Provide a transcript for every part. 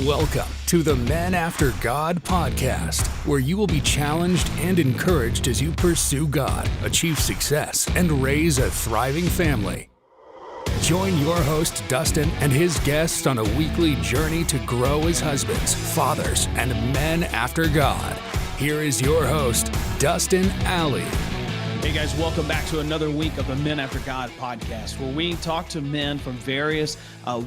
Welcome to the Men After God podcast, where you will be challenged and encouraged as you pursue God, achieve success, and raise a thriving family. Join your host, Dustin, and his guests on a weekly journey to grow as husbands, fathers, and men after God. Here is your host, Dustin Alley. Hey guys, welcome back to another week of the Men After God podcast, where we talk to men from various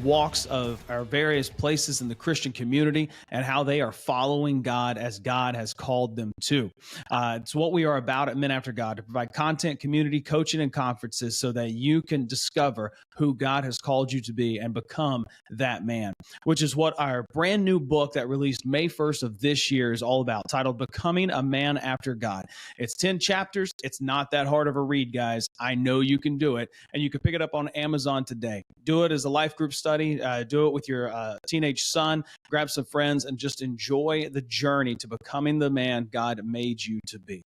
walks of our various places in the Christian community and how they are following God as God has called them to. It's what we are about at Men After God, to provide content, community, coaching, and conferences so that you can discover who God has called you to be and become that man, which is what our brand new book that released May 1st of this year is all about, titled Becoming a Man After God. It's 10 chapters. It's not that hard of a read, guys. I know you can do it, and you can pick it up on Amazon today. Do it as a life group study. Do it with your teenage son. Grab some friends and just enjoy the journey to becoming the man God made you to be.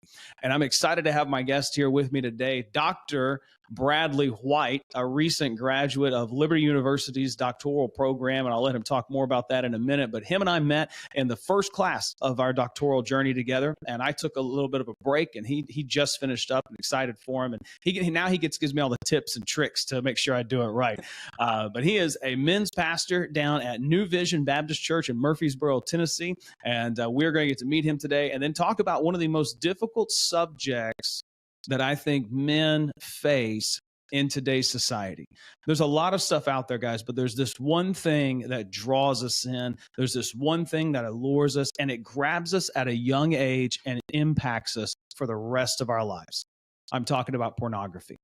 And I'm excited to have my guest here with me today, Dr. Bradley White, a recent graduate of Liberty University's doctoral program, and I'll let him talk more about that in a minute. But him and I met in the first class of our doctoral journey together, and I took a little bit of a break, and he just finished up, and excited for him. And now he gives me all the tips and tricks to make sure I do it right. But he is a men's pastor down at New Vision Baptist Church in Murfreesboro, Tennessee, and we're going to get to meet him today and then talk about one of the most difficult subjects that I think men face in today's society. There's a lot of stuff out there, guys, but there's this one thing that draws us in. There's this one thing that allures us, and it grabs us at a young age and impacts us for the rest of our lives. I'm talking about pornography.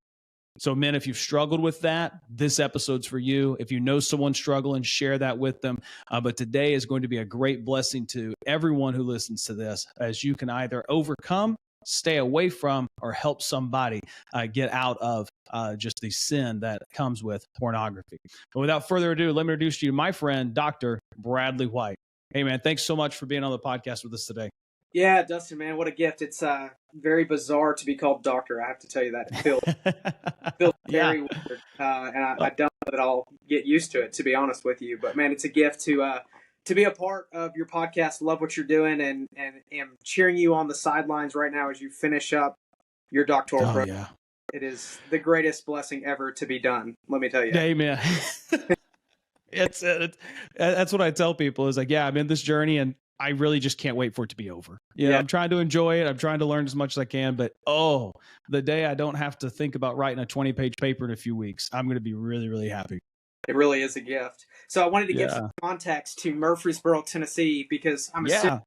So men, if you've struggled with that, this episode's for you. If you know someone struggling, share that with them. But today is going to be a great blessing to everyone who listens to this, as you can either overcome, stay away from, or help somebody get out of just the sin that comes with pornography. But without further ado, let me introduce you to my friend, Dr. Bradley White. Hey, man, thanks so much for being on the podcast with us today. Yeah, Dustin, man, what a gift. It's very bizarre to be called doctor. I have to tell you that. It feels very weird, and I don't know that I'll get used to it, to be honest with you. But, man, it's a gift to be a part of your podcast. Love what you're doing, and am cheering you on the sidelines right now as you finish up your doctoral program. Yeah. It is the greatest blessing ever to be done, let me tell you. Amen. That's what I tell people is like, yeah, I'm in this journey, and I really just can't wait for it to be over. Yeah, I'm trying to enjoy it. I'm trying to learn as much as I can, but the day I don't have to think about writing a 20-page paper in a few weeks, I'm going to be really, really happy. It really is a gift. So I wanted to give some context to Murfreesboro, Tennessee, because I'm assuming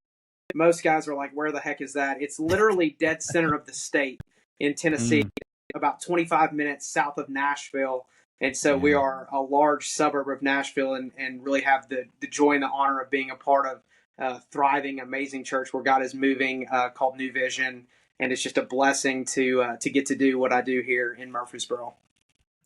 most guys are like, where the heck is that? It's literally dead center of the state in Tennessee, about 25 minutes south of Nashville. And so we are a large suburb of Nashville, and really have the joy and the honor of being a part of thriving, amazing church where God is moving, called New Vision. And it's just a blessing to get to do what I do here in Murfreesboro.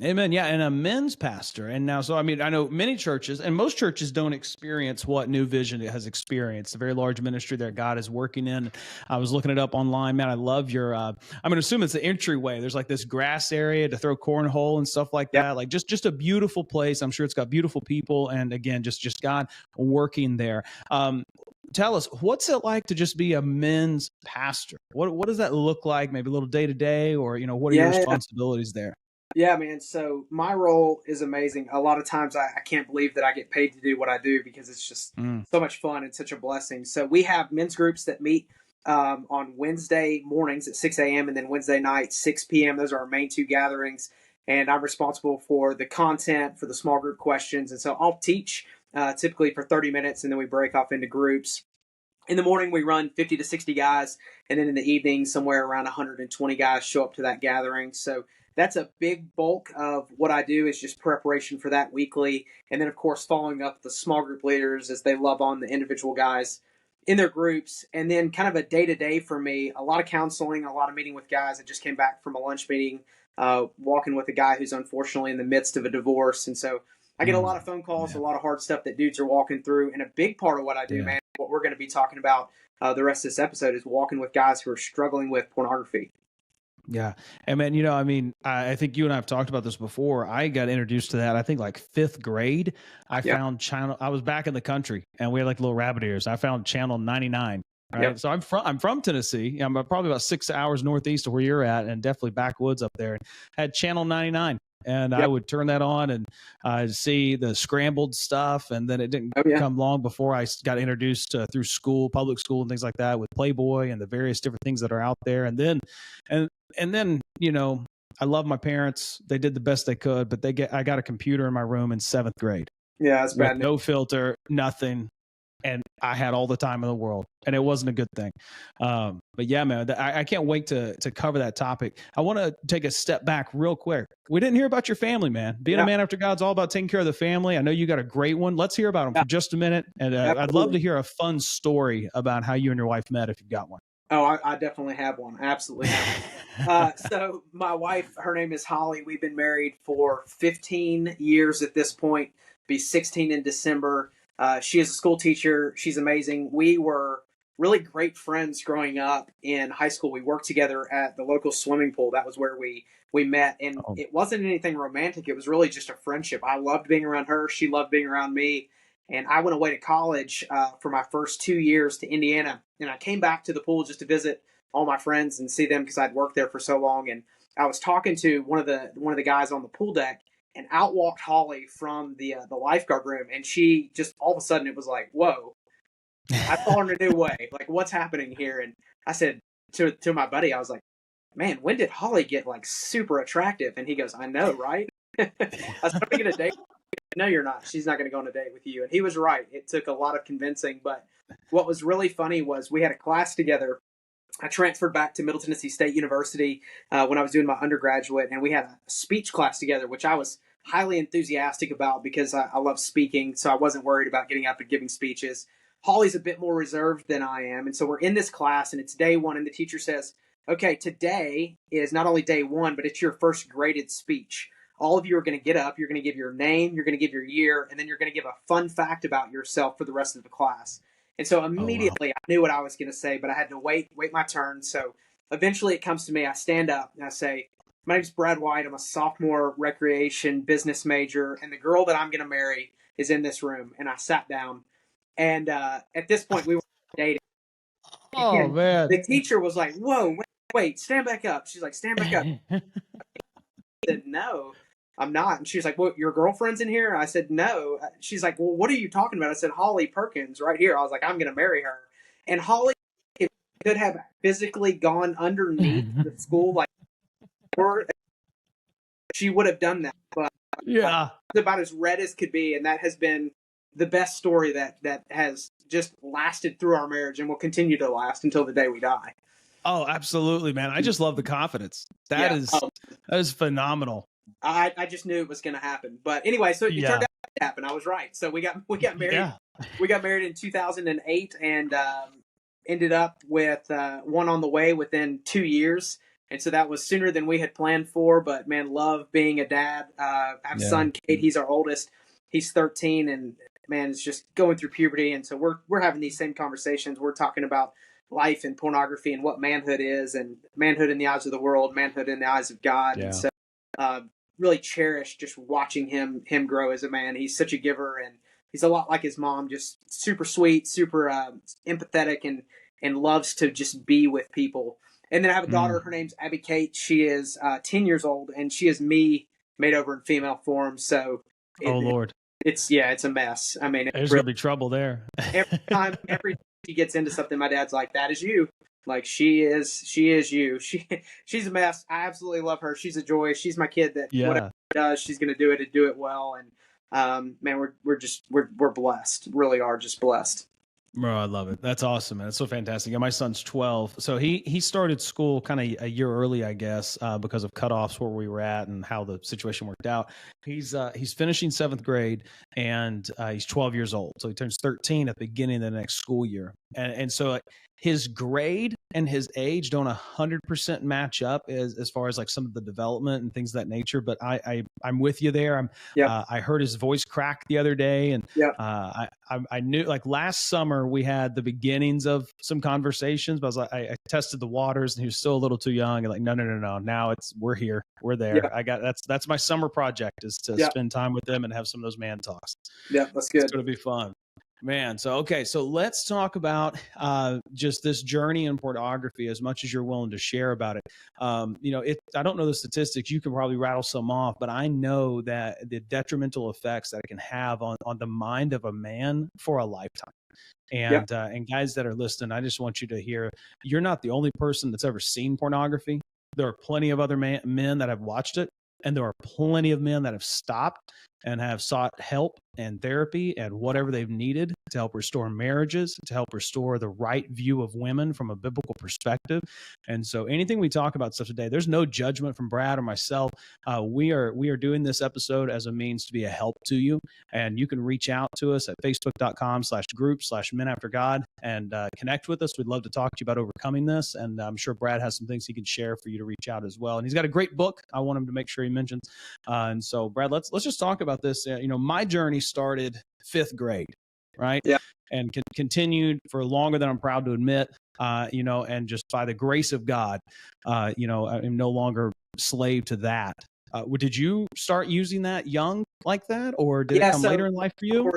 Amen. Yeah. And a men's pastor. And now, I know many churches, and most churches don't experience what New Vision has experienced, a very large ministry that God is working in. I was looking it up online. Man, I love your, I'm going to assume it's the entryway. There's like this grass area to throw cornhole and stuff like that. Like just a beautiful place. I'm sure it's got beautiful people. And again, just God working there. Tell us, what's it like to just be a men's pastor? What does that look like? Maybe a little day to day, or, what are your responsibilities there? Yeah, man. So my role is amazing. A lot of times I can't believe that I get paid to do what I do, because it's just so much fun and such a blessing. So we have men's groups that meet on Wednesday mornings at 6 a.m. and then Wednesday night, 6 p.m. Those are our main two gatherings. And I'm responsible for the content, for the small group questions. And so I'll teach typically for 30 minutes, and then we break off into groups. In the morning, we run 50 to 60 guys. And then in the evening, somewhere around 120 guys show up to that gathering. So that's a big bulk of what I do, is just preparation for that weekly. And then, of course, following up the small group leaders as they love on the individual guys in their groups. And then kind of a day-to-day for me, a lot of counseling, a lot of meeting with guys. I just came back from a lunch meeting, walking with a guy who's unfortunately in the midst of a divorce. And so I get a lot of phone calls, a lot of hard stuff that dudes are walking through. And a big part of what I do, man, what we're going to be talking about the rest of this episode, is walking with guys who are struggling with pornography. Yeah. And man, I mean, I think you and I have talked about this before. I got introduced to that, I think like fifth grade. I Yep. found I was back in the country and we had like little rabbit ears. I found channel 99. Right. Yep. So I'm from Tennessee. I'm probably about 6 hours northeast of where you're at, and definitely backwoods up there. Had channel 99. And I Yep. would turn that on and see the scrambled stuff. And then it didn't Oh, yeah. come long before I got introduced through school, public school, and things like that with Playboy and the various different things that are out there. And then, I love my parents. They did the best they could, but I got a computer in my room in 7th grade. Yeah, that's with bad. No filter, nothing. And I had all the time in the world, and it wasn't a good thing. But yeah, man, I can't wait to cover that topic. I want to take a step back real quick. We didn't hear about your family, man. Being a man after God's all about taking care of the family. I know you got a great one. Let's hear about them for just a minute. And I'd love to hear a fun story about how you and your wife met, if you've got one. Oh, I definitely have one. Absolutely. So my wife, her name is Holly. We've been married for 15 years at this point. Be 16 in December. She is a school teacher. She's amazing. We were really great friends growing up in high school. We worked together at the local swimming pool. That was where we met. And it wasn't anything romantic. It was really just a friendship. I loved being around her. She loved being around me. And I went away to college for my first 2 years to Indiana. And I came back to the pool just to visit all my friends and see them because I'd worked there for so long. And I was talking to one of the guys on the pool deck, and out walked Holly from the lifeguard room, and she just all of a sudden it was like, whoa, I saw her in a new way. Like, what's happening here? And I said to my buddy, I was like, man, when did Holly get like super attractive? And he goes, I know, right? I was trying to get a date. No, you're not. She's not going to go on a date with you. And he was right. It took a lot of convincing. But what was really funny was we had a class together. I transferred back to Middle Tennessee State University when I was doing my undergraduate, and we had a speech class together, which I was highly enthusiastic about because I love speaking, so I wasn't worried about getting up and giving speeches. Holly's a bit more reserved than I am, and so we're in this class, and it's day one, and the teacher says, okay, today is not only day one, but it's your first graded speech. All of you are going to get up, you're going to give your name, you're going to give your year, and then you're going to give a fun fact about yourself for the rest of the class. And so immediately I knew what I was going to say, but I had to wait my turn. So eventually it comes to me. I stand up and I say, my name's Brad White. I'm a sophomore recreation business major, and the girl that I'm going to marry is in this room. And I sat down. And at this point, we were dating. Oh, and man. The teacher was like, whoa, wait, stand back up. She's like, stand back up. I said, no, I'm not. And she was like, well, your girlfriend's in here? I said, no. She's like, well, what are you talking about? I said, Holly Perkins right here. I was like, I'm going to marry her. And Holly could have physically gone underneath the school, like, or she would have done that. But yeah, it's about as red as could be. And that has been the best story that has just lasted through our marriage and will continue to last until the day we die. Oh, absolutely, man. I just love the confidence. That is phenomenal. I just knew it was going to happen. But anyway, so it turned out to happen. I was right. So we got married. Yeah. We got married in 2008 and ended up with one on the way within 2 years. And so that was sooner than we had planned for. But man, love being a dad. I have a son, Kate. He's our oldest. He's 13, and man, it's just going through puberty. And so we're having these same conversations. We're talking about life and pornography and what manhood is, and manhood in the eyes of the world, manhood in the eyes of God. Yeah. And so really cherish just watching him grow as a man. He's such a giver, and he's a lot like his mom, just super sweet, super empathetic, and loves to just be with people. And then I have a daughter. Her name's Abby Kate. She is 10 years old, and she is me made over in female form. So Lord, it's a mess. I mean, there's really, gonna be trouble there. every time she gets into something, my dad's like, that is you. Like, she is you. She's a mess. I absolutely love her. She's a joy. She's my kid that whatever she does, she's going to do it and do it well. And man, we're blessed. Really are just blessed. Bro, I love it. That's awesome, man. It's so fantastic. And my son's 12. So he started school kind of a year early, I guess, because of cutoffs where we were at and how the situation worked out. He's finishing 7th grade, and he's 12 years old. So he turns 13 at the beginning of the next school year. And so his grade and his age don't 100% match up as far as like some of the development and things of that nature. But I'm with you there. Yep. I heard his voice crack the other day, and Yep. I knew, like, last summer we had the beginnings of some conversations, but I was like, I tested the waters, and he was still a little too young. And like, no. Now we're here, we're there. Yep. That's my summer project, is to Yep. spend time with them and have some of those man talks. Yeah, that's It's good. going to be fun. Man, so let's talk about just this journey in pornography, as much as you're willing to share about it. I don't know the statistics. You can probably rattle some off, but I know that the detrimental effects that it can have on the mind of a man for a lifetime. And and guys that are listening, I just want you to hear, you're not the only person that's ever seen pornography. There are plenty of other men that have watched it, and there are plenty of men that have stopped and have sought help and therapy and whatever they've needed to help restore marriages, to help restore the right view of women from a biblical perspective. And so anything we talk about stuff today, there's no judgment from Brad or myself. We are doing this episode as a means to be a help to you. And you can reach out to us at facebook.com/group/menaftergod and connect with us. We'd love to talk to you about overcoming this. And I'm sure Brad has some things he can share for you to reach out as well. And he's got a great book I want him to make sure he mentions. And so, Brad, let's just talk about this. My journey started 5th grade, right? Yeah. And continued for longer than I'm proud to admit, and just by the grace of God, I'm no longer slave to that. Did you start using that young like that, or did it come later in life for you?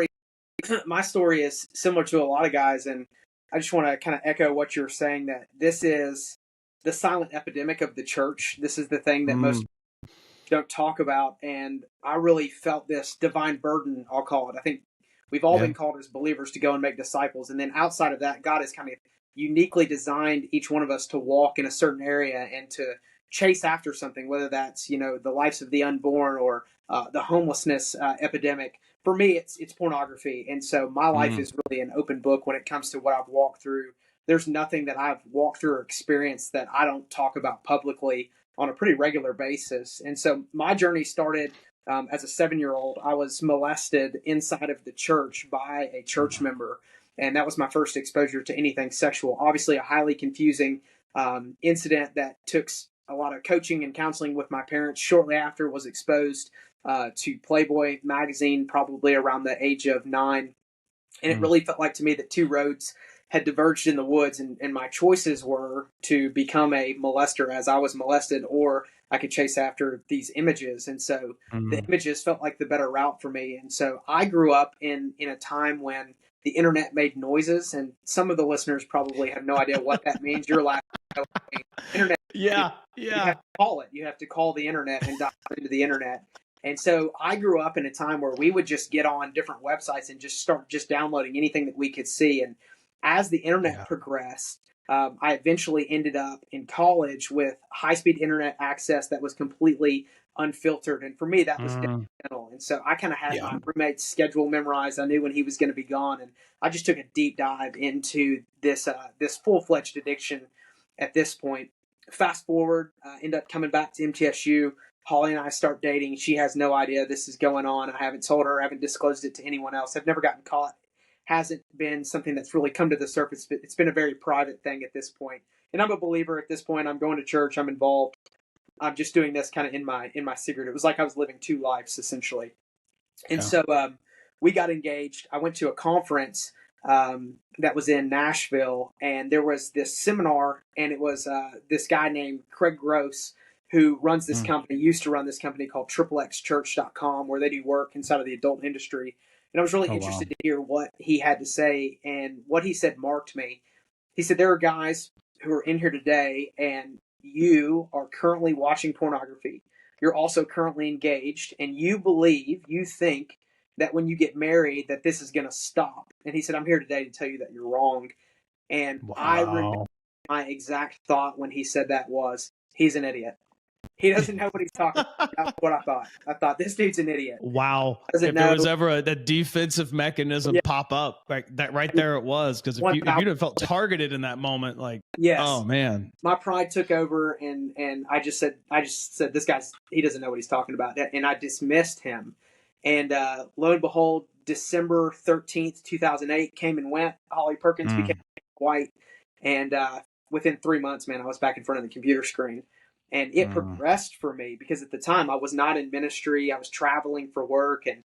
My story is similar to a lot of guys, and I just want to kind of echo what you're saying, that this is the silent epidemic of the church. This is the thing that most don't talk about, and I really felt this divine burden, I'll call it. I think we've all been called as believers to go and make disciples, and then outside of that, God has kind of uniquely designed each one of us to walk in a certain area and to chase after something, whether that's the lives of the unborn or the homelessness epidemic. For me, it's pornography, and so my life is really an open book when it comes to what I've walked through. There's nothing that I've walked through or experienced that I don't talk about publicly on a pretty regular basis. And so my journey started as a 7-year-old. I was molested inside of the church by a church member, and that was my first exposure to anything sexual. Obviously, a highly confusing incident that took a lot of coaching and counseling with my parents. Shortly after, was exposed to Playboy magazine, probably around the age of 9. And it really felt like to me that two roads had diverged in the woods, and my choices were to become a molester as I was molested, or I could chase after these images. And so the images felt like the better route for me. And so I grew up in a time when the internet made noises, and some of the listeners probably have no idea what that means. You're laughing. Internet. Yeah. You have to call it. You have to call the internet and dive into the internet. And so I grew up in a time where we would just get on different websites and just start downloading anything that we could see. And as the internet progressed, I eventually ended up in college with high-speed internet access that was completely unfiltered. And for me, that was detrimental. And so I kind of had my roommate's schedule memorized. I knew when he was going to be gone. And I just took a deep dive into this full-fledged addiction at this point. Fast forward, end up coming back to MTSU. Holly and I start dating. She has no idea this is going on. I haven't told her. I haven't disclosed it to anyone else. I've never gotten caught. Hasn't been something that's really come to the surface. It's been a very private thing at this point. And I'm a believer at this point. I'm going to church. I'm involved. I'm just doing this kind of in my secret. It was like I was living two lives, essentially. And so we got engaged. I went to a conference that was in Nashville, and there was this seminar, and it was this guy named Craig Gross, who runs this company, used to run this company called XXXchurch.com, where they do work inside of the adult industry. And I was really interested to hear what he had to say, and what he said marked me. He said, there are guys who are in here today, and you are currently watching pornography. You're also currently engaged, and you think that when you get married that this is going to stop. And he said, I'm here today to tell you that you're wrong. And I remember my exact thought when he said that was, he's an idiot. He doesn't know what he's talking about. That's what I thought. I thought, this dude's an idiot. Wow. If there was ever a defensive mechanism pop up, like that right there it was. Because if you'd have felt targeted in that moment, like, oh man. My pride took over, and I just said, this guy's, he doesn't know what he's talking about. And I dismissed him. And lo and behold, December 13th, 2008 came and went. Holly Perkins became white. And within 3 months, man, I was back in front of the computer screen. And it progressed for me because at the time I was not in ministry. I was traveling for work. And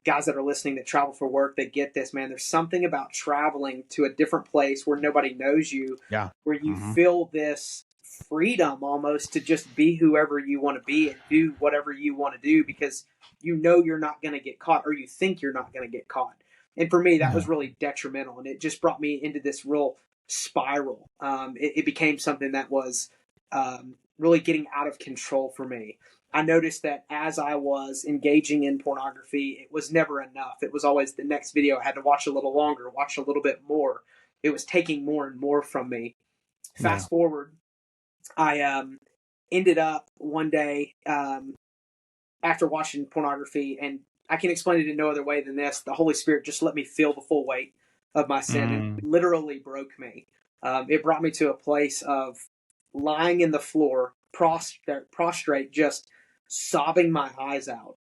guys that are listening that travel for work, they get this, man. There's something about traveling to a different place where nobody knows you, where you feel this freedom almost to just be whoever you want to be and do whatever you want to do because you know you're not going to get caught, or you think you're not going to get caught. And for me, that was really detrimental. And it just brought me into this real spiral. It became something that was really getting out of control for me. I noticed that as I was engaging in pornography, it was never enough. It was always the next video. I had to watch a little longer, watch a little bit more. It was taking more and more from me. Fast forward, I ended up one day after watching pornography, and I can explain it in no other way than this. The Holy Spirit just let me feel the full weight of my sin and literally broke me. It brought me to a place of lying in the floor, prostrate, just sobbing my eyes out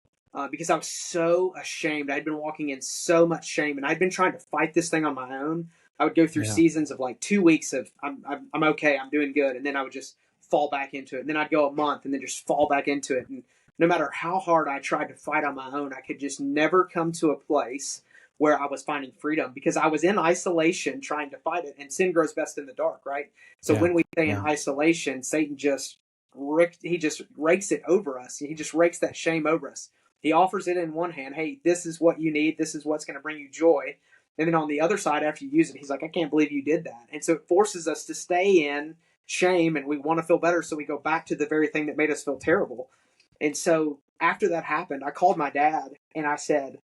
because I was so ashamed. I'd been walking in so much shame, and I'd been trying to fight this thing on my own. I would go through seasons of like 2 weeks of I'm okay, I'm doing good, and then I would just fall back into it. And then I'd go a month and then just fall back into it. And no matter how hard I tried to fight on my own, I could just never come to a place where I was finding freedom because I was in isolation trying to fight it, and sin grows best in the dark, right? So when we stay in isolation, Satan just rakes it over us. He just rakes that shame over us. He offers it in one hand, hey, this is what you need, this is what's going to bring you joy. And then on the other side, after you use it, he's like, I can't believe you did that. And so it forces us to stay in shame, and we want to feel better, so we go back to the very thing that made us feel terrible. And so after that happened, I called my dad and I said,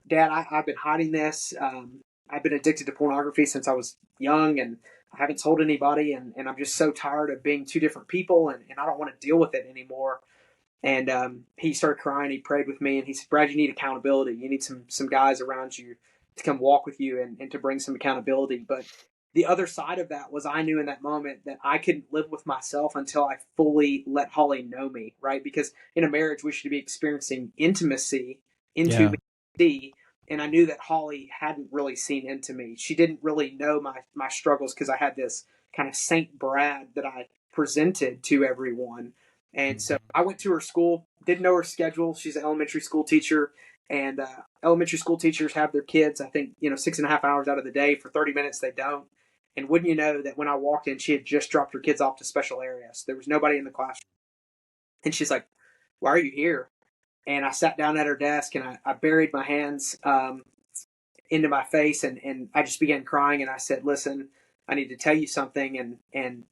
Dad, I've been hiding this. I've been addicted to pornography since I was young, and I haven't told anybody, and I'm just so tired of being two different people, and I don't want to deal with it anymore. And he started crying. He prayed with me, and he said, Brad, you need accountability. You need some guys around you to come walk with you and to bring some accountability. But the other side of that was I knew in that moment that I couldn't live with myself until I fully let Holly know me, right? Because in a marriage, we should be experiencing intimacy, and I knew that Holly hadn't really seen into me. She didn't really know my struggles because I had this kind of Saint Brad that I presented to everyone. And so I went to her school, didn't know her schedule. She's an elementary school teacher, and elementary school teachers have their kids, I think, 6.5 hours out of the day. For 30 minutes, they don't. And wouldn't you know that when I walked in, she had just dropped her kids off to special areas. There was nobody in the classroom. And she's like, why are you here? And I sat down at her desk, and I buried my hands into my face, and I just began crying. And I said, listen, I need to tell you something. And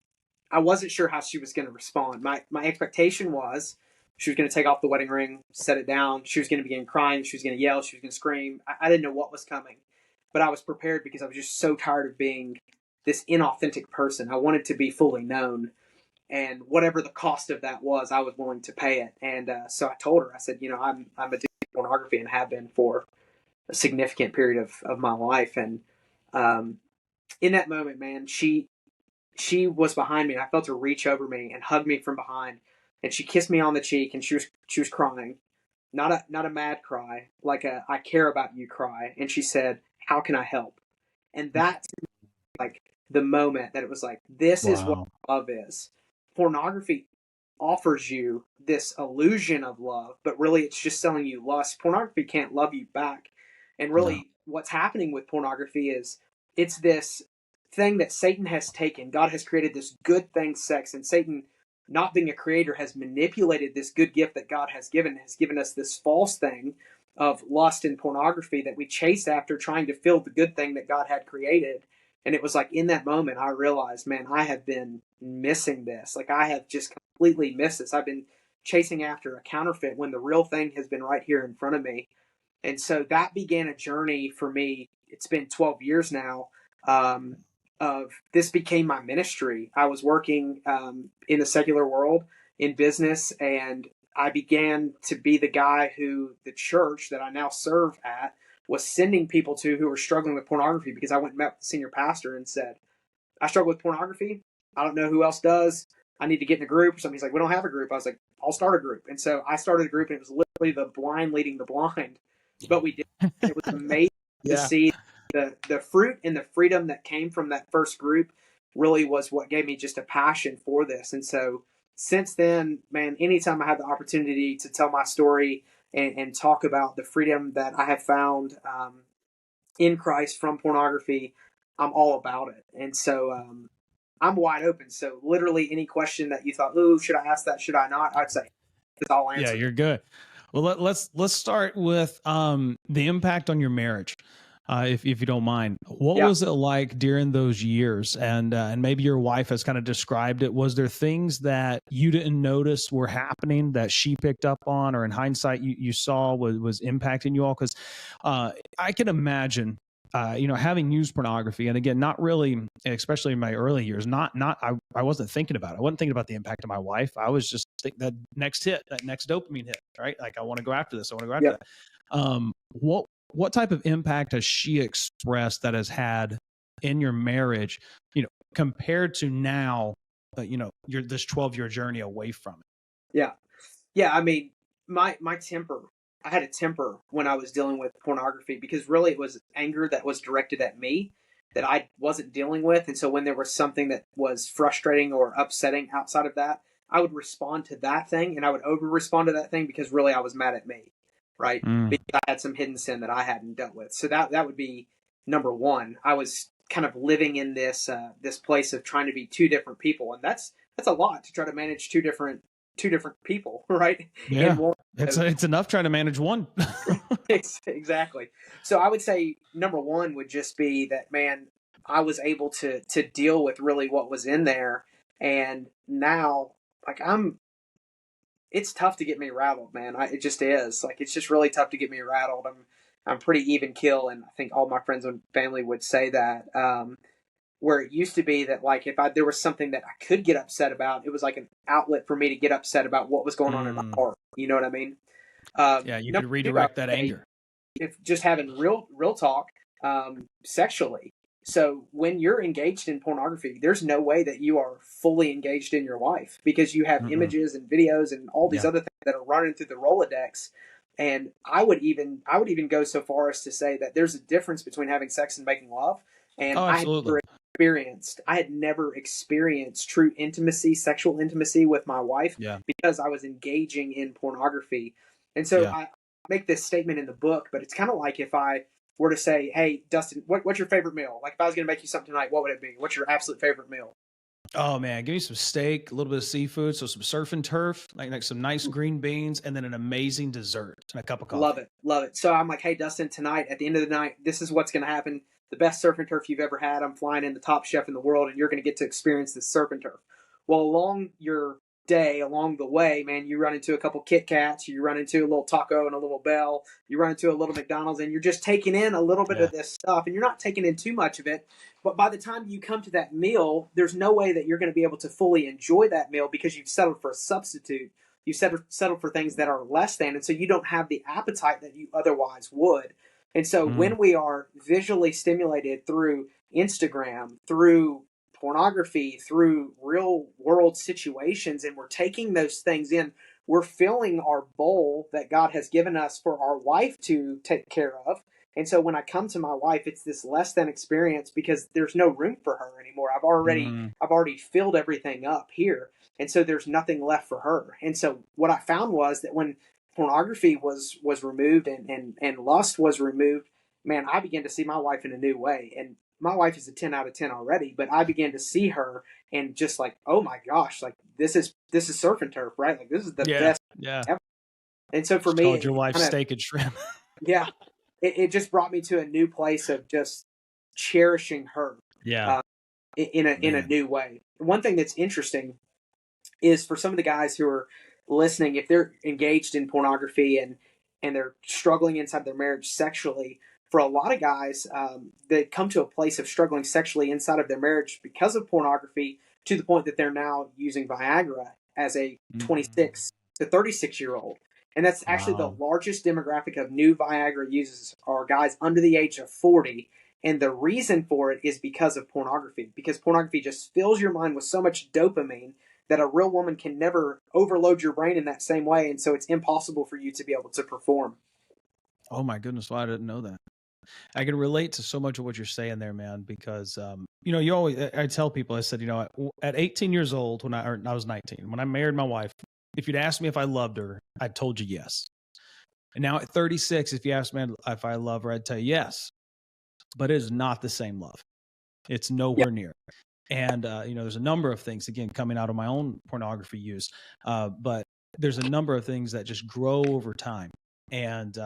I wasn't sure how she was going to respond. My expectation was she was going to take off the wedding ring, set it down. She was going to begin crying. She was going to yell. She was going to scream. I didn't know what was coming, but I was prepared because I was just so tired of being this inauthentic person. I wanted to be fully known. And whatever the cost of that was, I was willing to pay it. And so I told her, I said, I'm addicted to pornography and have been for a significant period of my life. And in that moment, man, she was behind me, and I felt her reach over me and hug me from behind. And she kissed me on the cheek, and she was crying, not a mad cry, like a I care about you cry. And she said, how can I help? And that's like the moment that it was like, this is what love is. Pornography offers you this illusion of love, but really it's just selling you lust. Pornography can't love you back. And really what's happening with pornography is it's this thing that Satan has taken. God has created this good thing, sex, and Satan, not being a creator, has manipulated this good gift that God has given us this false thing of lust and pornography that we chase after, trying to fill the good thing that God had created. And it was like in that moment, I realized, man, I have been missing this. Like I have just completely missed this. I've been chasing after a counterfeit when the real thing has been right here in front of me. And so that began a journey for me. It's been 12 years now. Of this became my ministry. I was working in the secular world in business, and I began to be the guy who the church that I now serve at was sending people to who were struggling with pornography, because I went and met with the senior pastor and said, I struggle with pornography. I don't know who else does. I need to get in a group or something. He's like, we don't have a group. I was like, I'll start a group. And so I started a group, and it was literally the blind leading the blind. But we did. It was amazing to see the fruit and the freedom that came from that first group. really was what gave me just a passion for this. And so since then, man, anytime I have the opportunity to tell my story and talk about the freedom that I have found in Christ from pornography, I'm all about it. And so I'm wide open. So literally any question that you thought, ooh, should I ask that? Should I not? I'd say, because I'll Yeah, answer. you're good. Well, let's start with the impact on your marriage, if you don't mind. What Yeah. was it like during those years? And maybe your wife has kind of described it. Was there things that you didn't notice were happening that she picked up on, or in hindsight you saw was impacting you all? Because I can imagine. Having used pornography, and again, not really, especially in my early years, I wasn't thinking about it. I wasn't thinking about the impact of my wife. I was just thinking that next hit, that next dopamine hit, right? Like, I want to go after this. I want to go after Yep. that. What type of impact has she expressed that has had in your marriage, compared to now, your this 12-year journey away from it? Yeah. Yeah. I mean, my temper, I had a temper when I was dealing with pornography because really it was anger that was directed at me that I wasn't dealing with. And so when there was something that was frustrating or upsetting outside of that, I would respond to that thing and I would over respond to that thing because really I was mad at me, right? Mm, Because I had some hidden sin that I hadn't dealt with. So that would be number one. I was kind of living in this place of trying to be two different people, and that's a lot to try to manage two different people, right? In yeah, one. it's enough trying to manage one. Exactly. So I would say number one would just be that, man, I was able to deal with really what was in there, and now like it's tough to get me rattled, man. It just is like it's just really tough to get me rattled. I'm pretty even kill, and I think all my friends and family would say that. Where it used to be that like if there was something that I could get upset about, it was like an outlet for me to get upset about what was going on in my Mm, heart. You know what I mean? yeah, you Number could two, I redirect that would say anger. if just having real talk sexually. So when you're engaged in pornography, there's no way that you are fully engaged in your wife because you have Mm-mm. images and videos and all these Yeah. other things that are running through the Rolodex. And I would even go so far as to say that there's a difference between having sex and making love. And Oh, absolutely. I had never experienced true intimacy, sexual intimacy with my wife Yeah. because I was engaging in pornography. And so Yeah. I make this statement in the book, but it's kind of like if I were to say, "Hey, Dustin, what's your favorite meal?" Like if I was going to make you something tonight, what would it be? What's your absolute favorite meal? Oh man, give me some steak, a little bit of seafood, so some surf and turf, like some nice green beans, and then an amazing dessert and a cup of Love coffee. it, love it. So I'm like, "Hey, Dustin, tonight at the end of the night, this is what's going to happen. The best surf and turf you've ever had. I'm flying in the top chef in the world, and you're going to get to experience this surf and turf." Well, along your day, along the way, man, you run into a couple Kit Kats, you run into a little taco and a little Bell, you run into a little McDonald's, and you're just taking in a little bit Yeah. of this stuff, and you're not taking in too much of it. But by the time you come to that meal, there's no way that you're going to be able to fully enjoy that meal because you've settled for a substitute. You've settled for things that are less than, and so you don't have the appetite that you otherwise would. And so Mm, when we are visually stimulated through Instagram, through pornography, through real world situations, and we're taking those things in, we're filling our bowl that God has given us for our wife to take care of. And so when I come to my wife, it's this less than experience because there's no room for her anymore. mm, I've already filled everything up here. And so there's nothing left for her. And so what I found was that when pornography was removed and lust was removed, man, I began to see my wife in a new way. And my wife is a 10 out of 10 already, but I began to see her and just like, oh my gosh, like this is surf and turf, right? Like this is the yeah. best Yeah. ever. And so for Just me, called your it wife kind of, steak and shrimp. yeah, it just brought me to a new place of just cherishing her Yeah, uh, in a man. new way. One thing that's interesting is for some of the guys who are listening, if they're engaged in pornography and they're struggling inside their marriage sexually, for a lot of guys, they come to a place of struggling sexually inside of their marriage because of pornography to the point that they're now using Viagra as a Mm, 26 to 36-year-old. And that's actually the wow. largest demographic of new Viagra users are guys under the age of 40. And the reason for it is because of pornography, because pornography just fills your mind with so much dopamine that a real woman can never overload your brain in that same way. And so it's impossible for you to be able to perform. Oh my goodness, why I didn't know that. I can relate to so much of what you're saying there, man, because you always, I tell people, I said, at 18 years old, when I was 19, when I married my wife, if you'd asked me if I loved her, I told you yes. And now at 36, if you ask me if I love her, I'd tell you yes. But it is not the same love. It's Yeah. nowhere near. And, there's a number of things, again, coming out of my own pornography use. But there's a number of things that just grow over time. And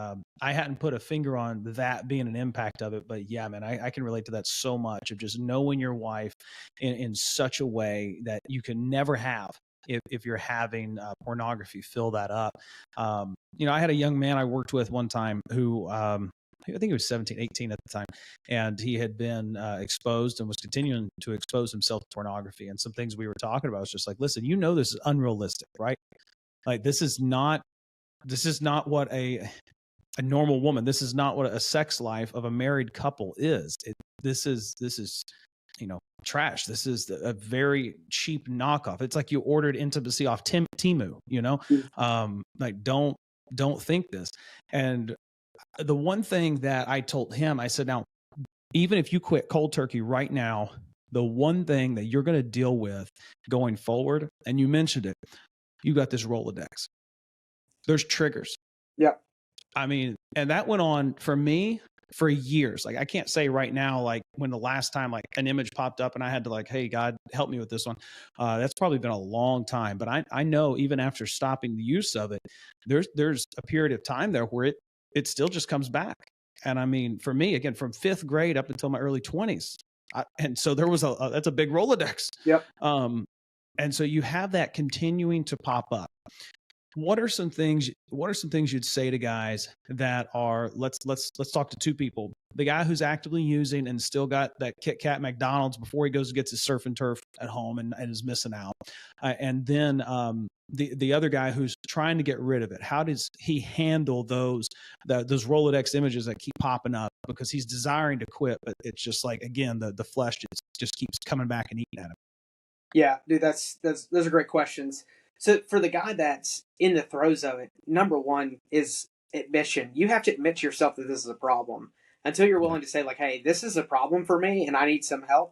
I hadn't put a finger on that being an impact of it. But yeah, man, I can relate to that so much, of just knowing your wife in such a way that you can never have if you're having pornography fill that up. I had a young man I worked with one time who, I think he was 17, 18 at the time. And he had been exposed and was continuing to expose himself to pornography. And some things we were talking about was just like, listen, this is unrealistic, right? Like, this is not what a normal woman, this is not what a sex life of a married couple is. This is trash. This is a very cheap knockoff. It's like you ordered intimacy off Temu, like, don't think this. And the one thing that I told him, I said, now, even if you quit cold turkey right now, the one thing that you're going to deal with going forward, and you mentioned it, you got this Rolodex. There's triggers. Yep. I mean, and that went on for me for years. Like, I can't say right now, like, when the last time like an image popped up and I had to like, hey, God, help me with this one. That's probably been a long time. But I know even after stopping the use of it, there's a period of time there where it still just comes back. And I mean, for me, again, from 5th grade up until my early 20s. And so there was that's a big Rolodex. Yep. And so you have that continuing to pop up. What are some things you'd say to guys that are, let's talk to two people. The guy who's actively using and still got that Kit Kat McDonald's before he goes and gets his surf and turf at home and is missing out. And then the other guy who's trying to get rid of it. How does he handle those Rolodex images that keep popping up because he's desiring to quit, but it's just like, again, the flesh just keeps coming back and eating at him? Yeah, dude, those are great questions. So for the guy that's in the throes of it, number one is admission. You have to admit to yourself that this is a problem. Until you're willing to say, like, hey, this is a problem for me and I need some help,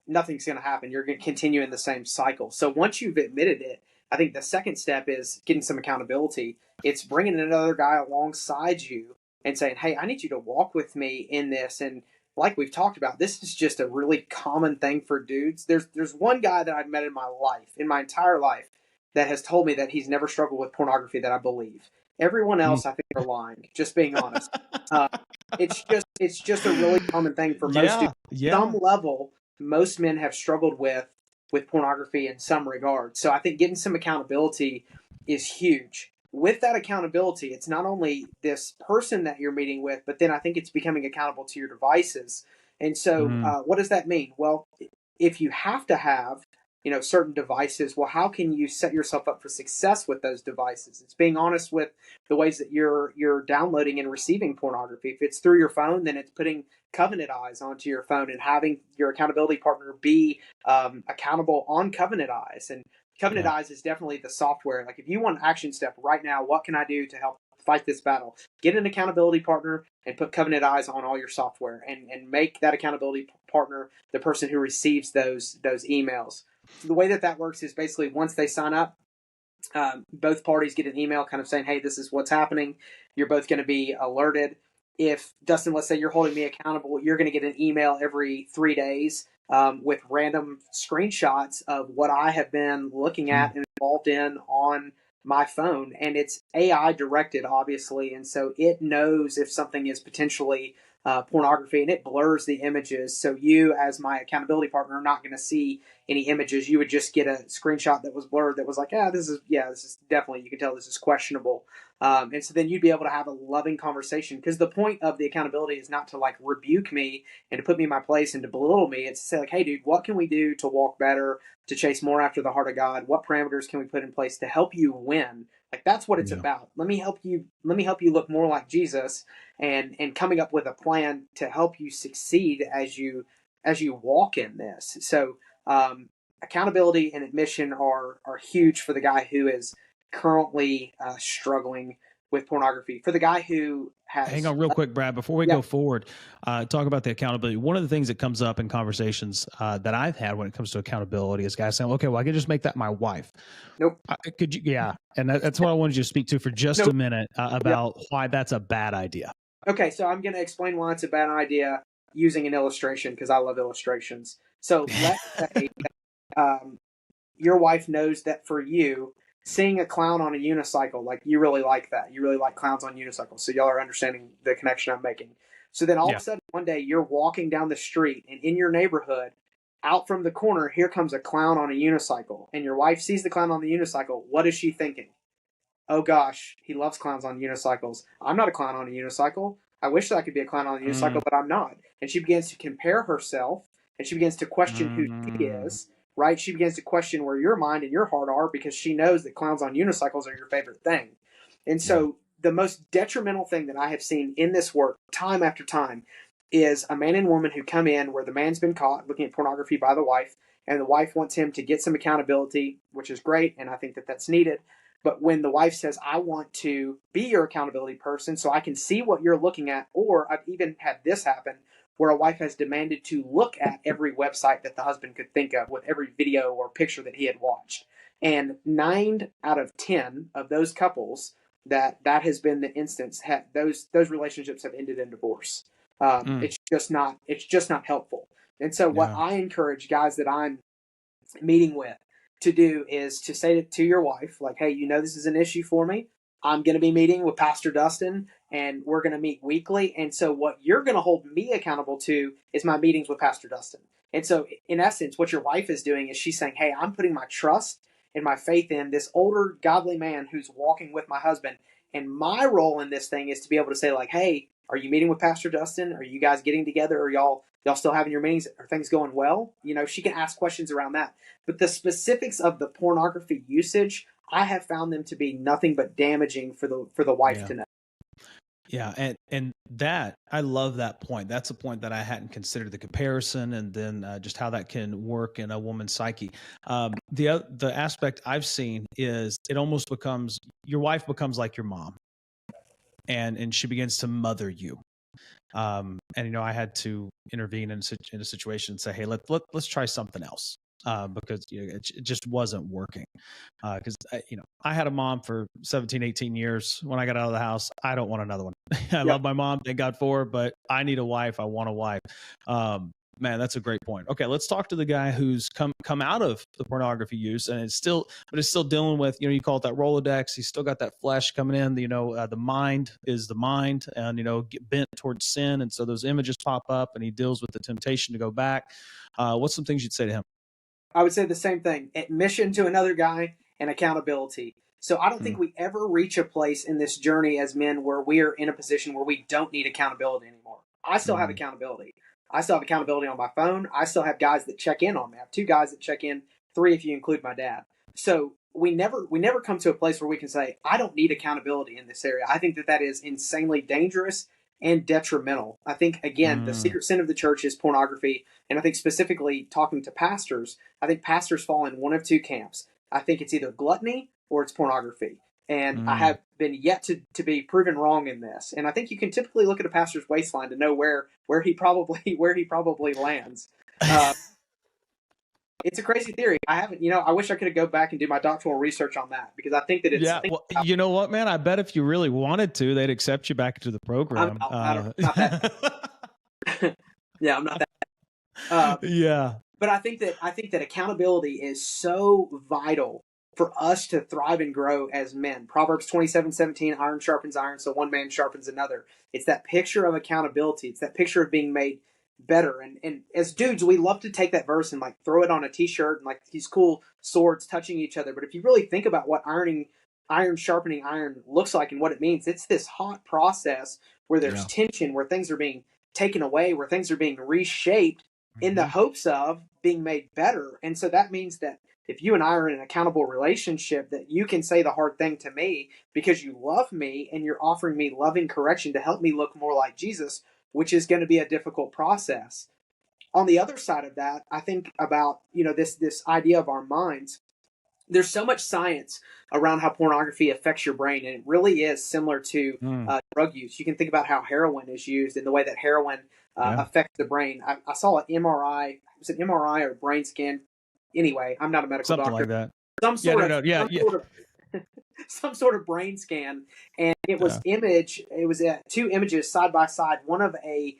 nothing's going to happen. You're going to continue in the same cycle. So once you've admitted it, I think the second step is getting some accountability. It's bringing another guy alongside you and saying, hey, I need you to walk with me in this. And like we've talked about, this is just a really common thing for dudes. There's one guy that I've met in my entire life, that has told me that he's never struggled with pornography that I believe. Everyone else, I think, are lying. Just being honest. It's just a really common thing for most dudes. Yeah. Some level, most men have struggled with pornography in some regard. So I think getting some accountability is huge. With that accountability, it's not only this person that you're meeting with, but then I think it's becoming accountable to your devices. And so what does that mean? Well, if you have to have certain devices, well, how can you set yourself up for success with those devices? It's being honest with the ways that you're downloading and receiving pornography. If it's through your phone, then it's putting Covenant Eyes onto your phone and having your accountability partner be accountable on Covenant Eyes. And Covenant Eyes is definitely the software. Like, if you want an action step right now, what can I do to help fight this battle? Get an accountability partner and put Covenant Eyes on all your software, and make that accountability partner the person who receives those emails. So the way that works is basically, once they sign up, both parties get an email kind of saying, hey, this is what's happening. You're both going to be alerted. If, Dustin, let's say you're holding me accountable, you're going to get an email every 3 days with random screenshots of what I have been looking at and involved in on my phone. And it's AI directed, obviously. And so it knows if something is potentially pornography, and it blurs the images. So you, as my accountability partner, are not going to see any images. You would just get a screenshot that was blurred that was like, this is definitely, you can tell this is questionable. And so then you'd be able to have a loving conversation, because the point of the accountability is not to like rebuke me and to put me in my place and to belittle me. It's to say, like, hey, dude, what can we do to walk better, to chase more after the heart of God? What parameters can we put in place to help you win? Like, that's what it's about. Let me help you look more like Jesus, and coming up with a plan to help you succeed as you walk in this. So accountability and admission are huge for the guy who is currently struggling with pornography. For the guy who has... Hang on real quick, Brad, before we go forward, talk about the accountability. One of the things that comes up in conversations that I've had when it comes to accountability is guys saying, okay, well, I can just make that my wife. Nope. Could you? Yeah. And that's what I wanted you to speak to for just a minute about why that's a bad idea. Okay, so I'm going to explain why it's a bad idea using an illustration, because I love illustrations. So let's say your wife knows that for you, seeing a clown on a unicycle, like you really like that. You really like clowns on unicycles. So y'all are understanding the connection I'm making. So then all of a sudden, one day you're walking down the street, and in your neighborhood, out from the corner, here comes a clown on a unicycle. And your wife sees the clown on the unicycle. What is she thinking? Oh gosh, he loves clowns on unicycles. I'm not a clown on a unicycle. I wish that I could be a clown on a unicycle, but I'm not. And she begins to compare herself, and she begins to question who she is, right? She begins to question where your mind and your heart are, because she knows that clowns on unicycles are your favorite thing. And so the most detrimental thing that I have seen in this work time after time is a man and woman who come in where the man's been caught looking at pornography by the wife, and the wife wants him to get some accountability, which is great, and I think that that's needed. But when the wife says, I want to be your accountability person so I can see what you're looking at, or I've even had this happen where a wife has demanded to look at every website that the husband could think of with every video or picture that he had watched. And 9 out of 10 of those couples that has been the instance, those relationships have ended in divorce. It's just not helpful. And so what I encourage guys that I'm meeting with to do is to say to your wife, like, hey, this is an issue for me. I'm going to be meeting with Pastor Dustin, and we're going to meet weekly. And so what you're going to hold me accountable to is my meetings with Pastor Dustin. And so in essence, what your wife is doing is she's saying, hey, I'm putting my trust and my faith in this older godly man who's walking with my husband. And my role in this thing is to be able to say, like, hey, are you meeting with Pastor Dustin? Are you guys getting together? Are y'all still having your meetings? Are things going well? She can ask questions around that. But the specifics of the pornography usage, I have found them to be nothing but damaging for the wife to know. Yeah, and that, I love that point. That's a point that I hadn't considered, the comparison, and then just how that can work in a woman's psyche. The aspect I've seen is it almost becomes, your wife becomes like your mom, and she begins to mother you. And I had to intervene in a situation and say, hey, let's try something else. Because it just wasn't working. Because I had a mom for 17, 18 years. When I got out of the house, I don't want another one. I love my mom, thank God for her, but I need a wife. I want a wife. Man, that's a great point. Okay, let's talk to the guy who's come out of the pornography use, and it's still dealing with, you call it that Rolodex. He's still got that flesh coming in. The mind is the mind, and get bent towards sin, and so those images pop up, and he deals with the temptation to go back. What's some things you'd say to him? I would say the same thing: admission to another guy and accountability. So I don't think we ever reach a place in this journey as men where we are in a position where we don't need accountability anymore. I still have accountability. I still have accountability on my phone. I still have guys that check in on me. I have 2 guys that check in, 3 if you include my dad. So we never come to a place where we can say, I don't need accountability in this area. I think that is insanely dangerous and detrimental. I think, again, the secret sin of the church is pornography. And I think specifically talking to pastors, I think pastors fall in one of 2 camps. I think it's either gluttony or it's pornography. And I have been yet to be proven wrong in this. And I think you can typically look at a pastor's waistline to know where he probably lands. It's a crazy theory. I haven't, I wish I could go back and do my doctoral research on that, because I think that it's. Yeah, well, you know what, man? I bet if you really wanted to, they'd accept you back into the program. I'm not that. Yeah, I'm not that. Yeah. But I think that accountability is so vital for us to thrive and grow as men. Proverbs 27:17, iron sharpens iron, so one man sharpens another. It's that picture of accountability. It's that picture of being made better. And as dudes, we love to take that verse and throw it on a t-shirt and these cool swords touching each other. But if you really think about what iron sharpening iron looks like and what it means, it's this hot process where there's tension, where things are being taken away, where things are being reshaped in the hopes of being made better. And so that means that if you and I are in an accountable relationship, that you can say the hard thing to me because you love me and you're offering me loving correction to help me look more like Jesus, which is going to be a difficult process. On the other side of that, I think about, this idea of our minds. there's so much science around how pornography affects your brain, and it really is similar to drug use. You can think about how heroin is used and the way that heroin affects the brain. I saw an MRI. Was it MRI or brain scan? Anyway, I'm not a medical Something doctor. like that. Some sort of Yeah. some sort of brain scan, and it was two images side by side, one of a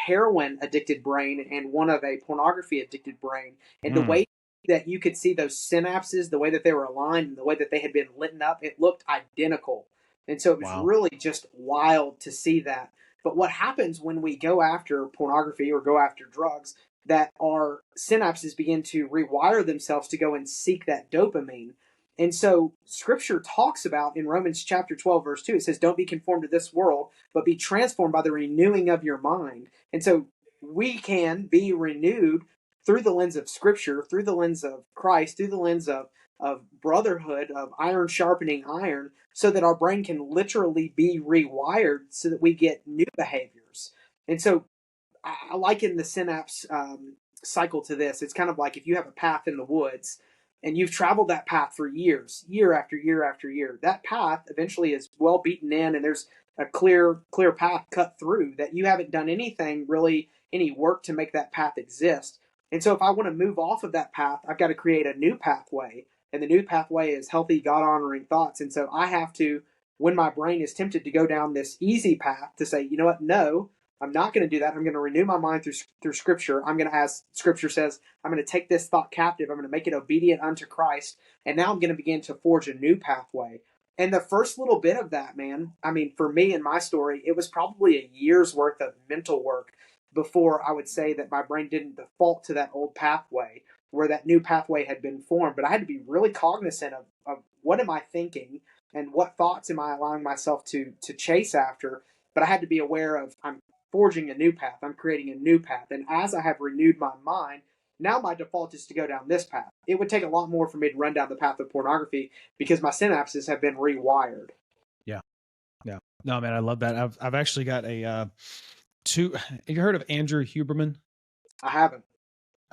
heroin addicted brain and one of a pornography addicted brain, and the way that you could see those synapses, the way that they were aligned, and the way that they had been lit up, it looked identical. And so it was really just wild to see that. But what happens when we go after pornography or go after drugs, that our synapses begin to rewire themselves to go and seek that dopamine. And so scripture talks about in Romans chapter 12, verse 2, it says, don't be conformed to this world, but be transformed by the renewing of your mind. And so we can be renewed through the lens of scripture, through the lens of Christ, through the lens of brotherhood, of iron sharpening iron, so that our brain can literally be rewired so that we get new behaviors. And so I liken the synapse cycle to this. It's kind of like if you have a path in the woods and you've traveled that path for years, year after year after year, that path eventually is well beaten in, and there's a clear path cut through that you haven't done anything really, any work to make that path exist. And so if I want to move off of that path, I've got to create a new pathway. And the new pathway is healthy, God-honoring thoughts. And so I have to, when my brain is tempted to go down this easy path, to say, you know what, no, I'm not going to do that. I'm going to renew my mind through Scripture. I'm going to, as Scripture says, I'm going to take this thought captive. I'm going to make it obedient unto Christ. And now I'm going to begin to forge a new pathway. And the first little bit of that, man, I mean, for me in my story, it was probably a year's worth of mental work before I would say that my brain didn't default to that old pathway where that new pathway had been formed. But I had to be really cognizant of what am I thinking and what thoughts am I allowing myself to chase after. But I had to be aware of I'm forging a new path. I'm creating a new path. And as I have renewed my mind, now my default is to go down this path. It would take a lot more for me to run down the path of pornography because my synapses have been rewired. Yeah. No, man, I love that. I've actually got a have you heard of Andrew Huberman? I haven't.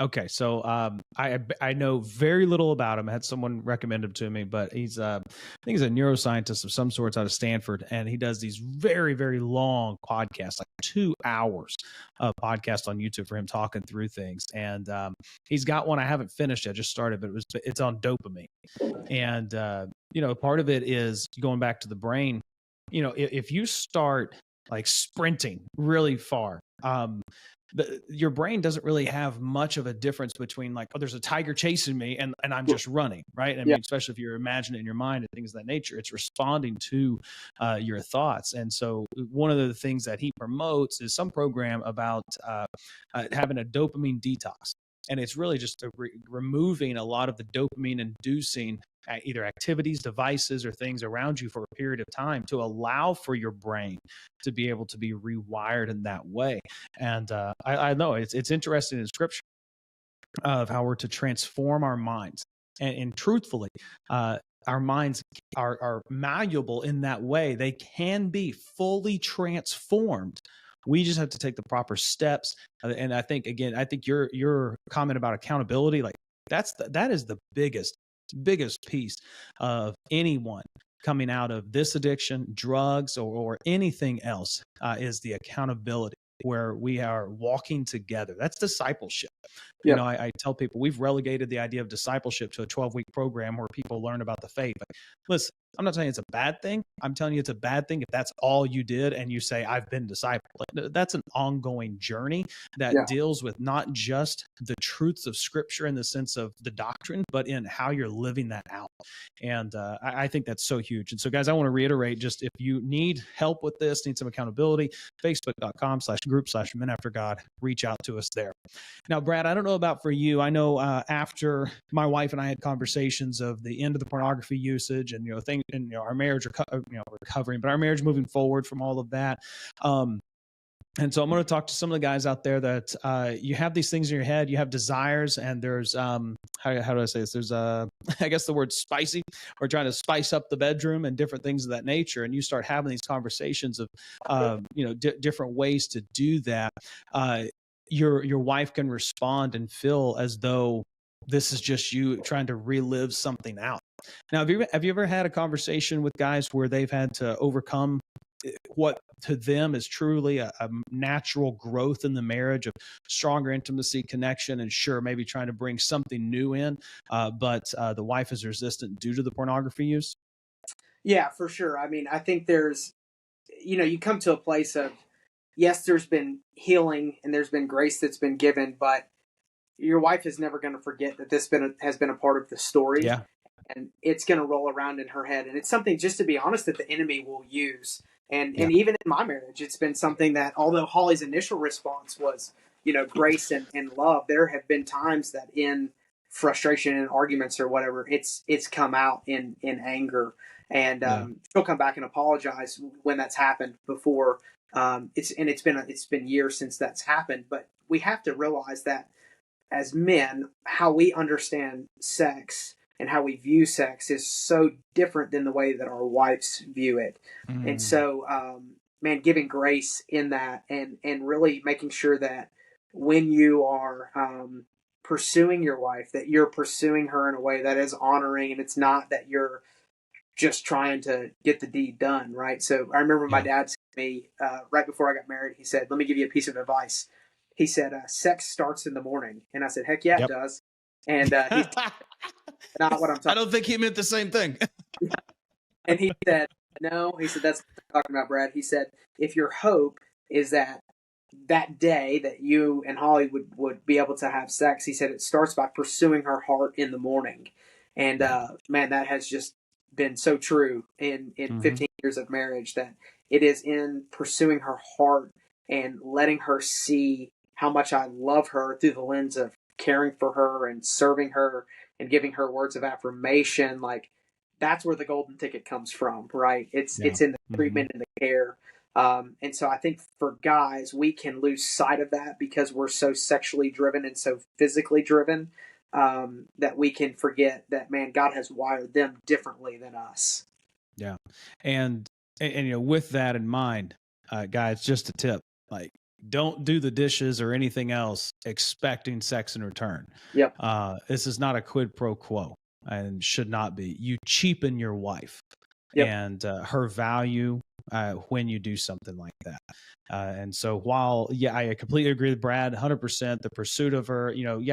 Okay, so I know very little about him. I had someone recommend him to me, but he's I think he's a neuroscientist of some sorts out of Stanford, and he does these very, very long podcasts, like 2 hours of podcast on YouTube for him talking through things. And he's got one I haven't finished yet, just started, but it's on dopamine. And part of it is going back to the brain. If you start like sprinting really far, your brain doesn't really have much of a difference between like, oh, there's a tiger chasing me and I'm just running, right? I mean, especially if you're imagining it in your mind and things of that nature, it's responding to your thoughts. And so one of the things that he promotes is some program about having a dopamine detox. And it's really just removing a lot of the dopamine inducing either activities, devices, or things around you for a period of time to allow for your brain to be able to be rewired in that way. And I know it's interesting in scripture of how we're to transform our minds. And truthfully, our minds are malleable in that way. They can be fully transformed. We just have to take the proper steps. And I think, again, your comment about accountability, like that is the biggest piece of anyone coming out of this addiction, drugs, or anything else, is the accountability where we are walking together. That's discipleship. Yeah. I tell people we've relegated the idea of discipleship to a 12-week program where people learn about the faith. But listen, I'm not telling you it's a bad thing. I'm telling you it's a bad thing if that's all you did and you say, I've been discipled. That's an ongoing journey that deals with not just the truths of Scripture in the sense of the doctrine, but in how you're living that out. And I think that's so huge. And so, guys, I want to reiterate, just if you need help with this, need some accountability, facebook.com/group/menaftergod, reach out to us there. Now, Brad, I don't know about for you. I know after my wife and I had conversations of the end of the pornography usage and, our marriage, recovering, but our marriage moving forward from all of that. And so I'm going to talk to some of the guys out there that you have these things in your head, you have desires, and there's, how do I say this? There's, I guess the word spicy, or trying to spice up the bedroom and different things of that nature. And you start having these conversations of, different ways to do that. Your wife can respond and feel as though this is just you trying to relive something out. Now, have you ever had a conversation with guys where they've had to overcome what to them is truly a natural growth in the marriage of stronger intimacy, connection, and sure, maybe trying to bring something new in, but the wife is resistant due to the pornography use? Yeah, for sure. I mean, I think there's, you come to a place of, yes, there's been healing and there's been grace that's been given, but your wife is never going to forget that has been a part of the story, Yeah. and it's going to roll around in her head. And it's something, just to be honest, that the enemy will use. Yeah. And even in my marriage, it's been something that, although Holly's initial response was, grace and love, there have been times that in frustration and arguments or whatever, it's come out in anger. And Yeah. she'll come back and apologize when that's happened before. It's been years since that's happened, but we have to realize that as men, how we understand sex and how we view sex is so different than the way that our wives view it. And so, man, giving grace in that, and really making sure that when you are pursuing your wife, that you're pursuing her in a way that is honoring, and it's not that you're just trying to get the deed done, right? So I remember my Yeah. dad said to me right before I got married, he said, "Let me give you a piece of advice." He said, "Sex starts in the morning," and I said, "Heck yeah, it Yep. does." And he's not what I'm I talking. don't think he meant the same thing. And he said, "No," he said, "That's what I'm talking about, Brad." He said, "If your hope is that day that you and Holly would be able to have sex," he said, "it starts by pursuing her heart in the morning." And man, that has just been so true in 15 years of marriage, that it is in pursuing her heart and letting her see how much I love her through the lens of caring for her and serving her and giving her words of affirmation. Like, that's where the golden ticket comes from, right? Yeah. It's in the treatment and the care. And so I think for guys, we can lose sight of that because we're so sexually driven and so physically driven, that we can forget that, man, God has wired them differently than us. Yeah. And with that in mind, guys, just a tip, like, don't do the dishes or anything else expecting sex in return. Yep. This is not a quid pro quo and should not be. You cheapen your wife Yep. and her value when you do something like that. And so while, yeah, I completely agree with Brad, 100%, the pursuit of her,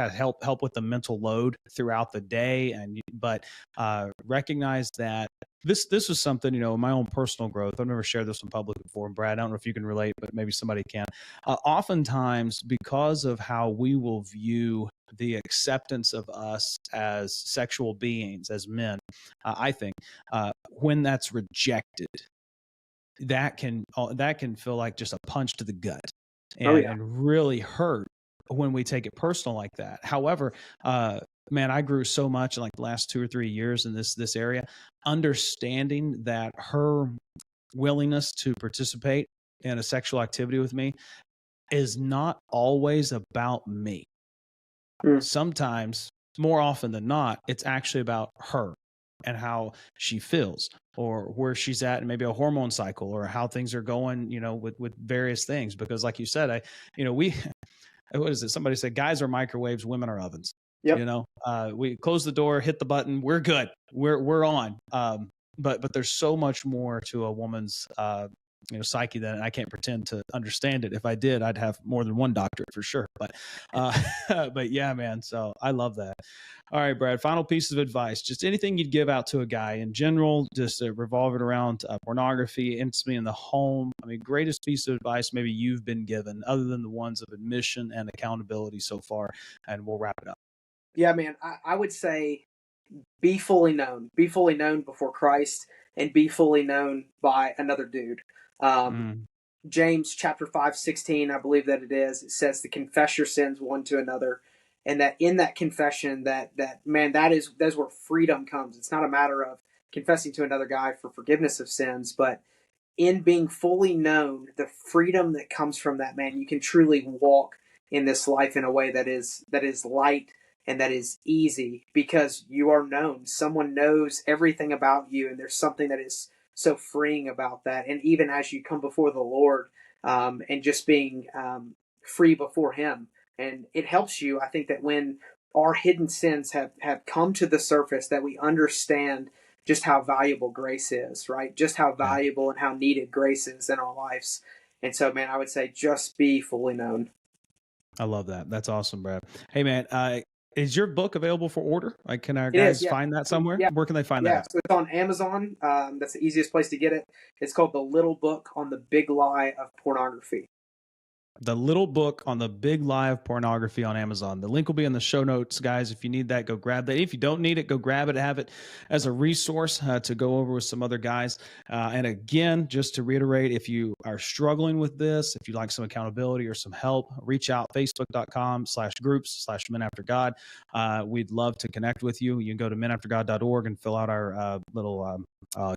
help with the mental load throughout the day. But recognize that this was something, in my own personal growth. I've never shared this in public before. Brad, I don't know if you can relate, but maybe somebody can. Oftentimes, because of how we will view the acceptance of us as sexual beings, as men, I think when that's rejected, that can feel like just a punch to the gut Oh yeah. and really hurt when we take it personal like that. However, man, I grew so much in like the last 2 or 3 years in this area, understanding that her willingness to participate in a sexual activity with me is not always about me. Mm. Sometimes, more often than not, it's actually about her and how she feels or where she's at and maybe a hormone cycle or how things are going, with various things. Because like you said, we, what is it? Somebody said, guys are microwaves, women are ovens. Yep. We close the door, hit the button, we're good. We're on. But there's so much more to a woman's, psyche than I can't pretend to understand it. If I did, I'd have more than one doctorate for sure. But, but yeah, man. So I love that. All right, Brad, final piece of advice, just anything you'd give out to a guy in general, just revolving around pornography, intimacy in the home. I mean, greatest piece of advice maybe you've been given other than the ones of admission and accountability so far. And we'll wrap it up. Yeah, man. I would say be fully known. Be fully known before Christ, and be fully known by another dude. James chapter 5:16, I believe that it is. It says to confess your sins one to another, and that in that confession, that man, that's where freedom comes. It's not a matter of confessing to another guy for forgiveness of sins, but in being fully known, the freedom that comes from that, man, you can truly walk in this life in a way that is light and that is easy because you are known. Someone knows everything about you, and there's something that is so freeing about that. And even as you come before the Lord, and just being free before Him, and it helps you. I think that when our hidden sins have come to the surface, that we understand just how valuable grace is, right? Just how valuable and how needed grace is in our lives. And so, man, I would say just be fully known. I love that. That's awesome, Brad. Hey, man, is your book available for order? Like, can our guys find that somewhere? Yeah. Where can they find that? So it's on Amazon. That's the easiest place to get it. It's called The Little Book on the Big Lie of Pornography. The Little Book on the Big Lie of Pornography on Amazon. The link will be in the show notes, guys. If you need that, go grab that. If you don't need it, go grab it. Have it as a resource to go over with some other guys. And again, just to reiterate, if you are struggling with this, if you'd like some accountability or some help, reach out, facebook.com/groups/Men After God. We'd love to connect with you. You can go to menaftergod.org and fill out our little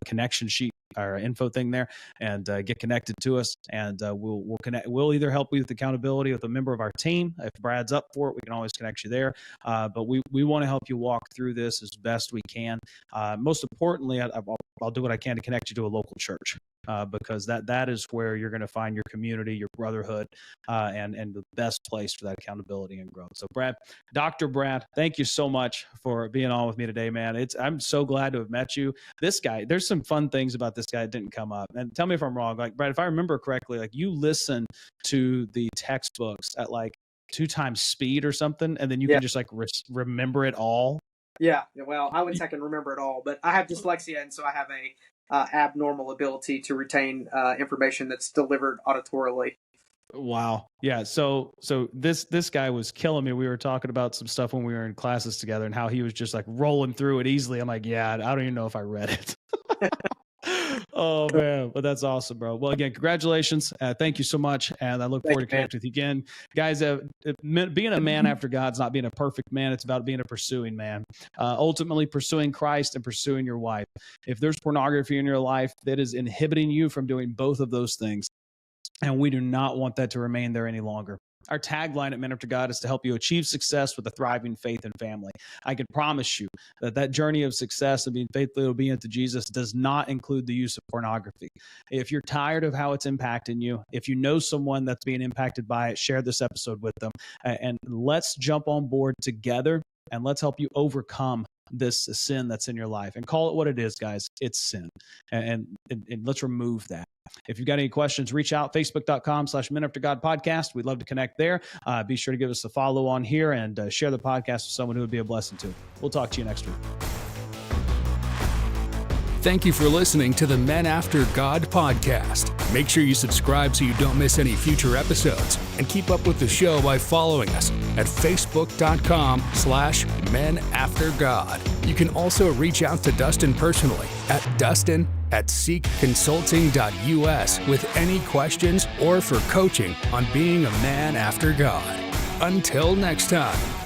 connection sheet, our info thing there, and get connected to us. And we'll connect. We'll either help you with accountability with a member of our team. If Brad's up for it, we can always connect you there. But we want to help you walk through this as best we can. Most importantly, I'll do what I can to connect you to a local church. Because that is where you're going to find your community, your brotherhood, and the best place for that accountability and growth. So, Brad, Dr. Brad, thank you so much for being on with me today, man. I'm so glad to have met you. This guy, there's some fun things about this guy that didn't come up. And tell me if I'm wrong. Like, Brad, if I remember correctly, like you listen to the textbooks at like 2 times speed or something, and then you can just like remember it all. Yeah, well, I wouldn't say I can remember it all, but I have dyslexia, and so I have a abnormal ability to retain information that's delivered auditorily. Wow. Yeah. So this guy was killing me. We were talking about some stuff when we were in classes together and how he was just like rolling through it easily. I'm like, yeah, I don't even know if I read it. Oh man, but that's awesome, bro. Well, again, congratulations. Thank you so much. And I look forward to connecting with you again. Guys, being a man after God's not being a perfect man. It's about being a pursuing man, ultimately pursuing Christ and pursuing your wife. If there's pornography in your life that is inhibiting you from doing both of those things, and we do not want that to remain there any longer. Our tagline at Men After God is to help you achieve success with a thriving faith and family. I can promise you that journey of success and being faithfully obedient to Jesus does not include the use of pornography. If you're tired of how it's impacting you, if you know someone that's being impacted by it, share this episode with them. And let's jump on board together and let's help you overcome this sin that's in your life. And call it what it is, guys. It's sin. And let's remove that. If you've got any questions, reach out, facebook.com/Men After God podcast. We'd love to connect there. Be sure to give us a follow on here and share the podcast with someone who would be a blessing to. We'll talk to you next week. Thank you for listening to the Men After God podcast. Make sure you subscribe so you don't miss any future episodes, and keep up with the show by following us at facebook.com/Men After God. You can also reach out to Dustin personally at dustin@seekconsulting.us with any questions or for coaching on being a man after God. Until next time.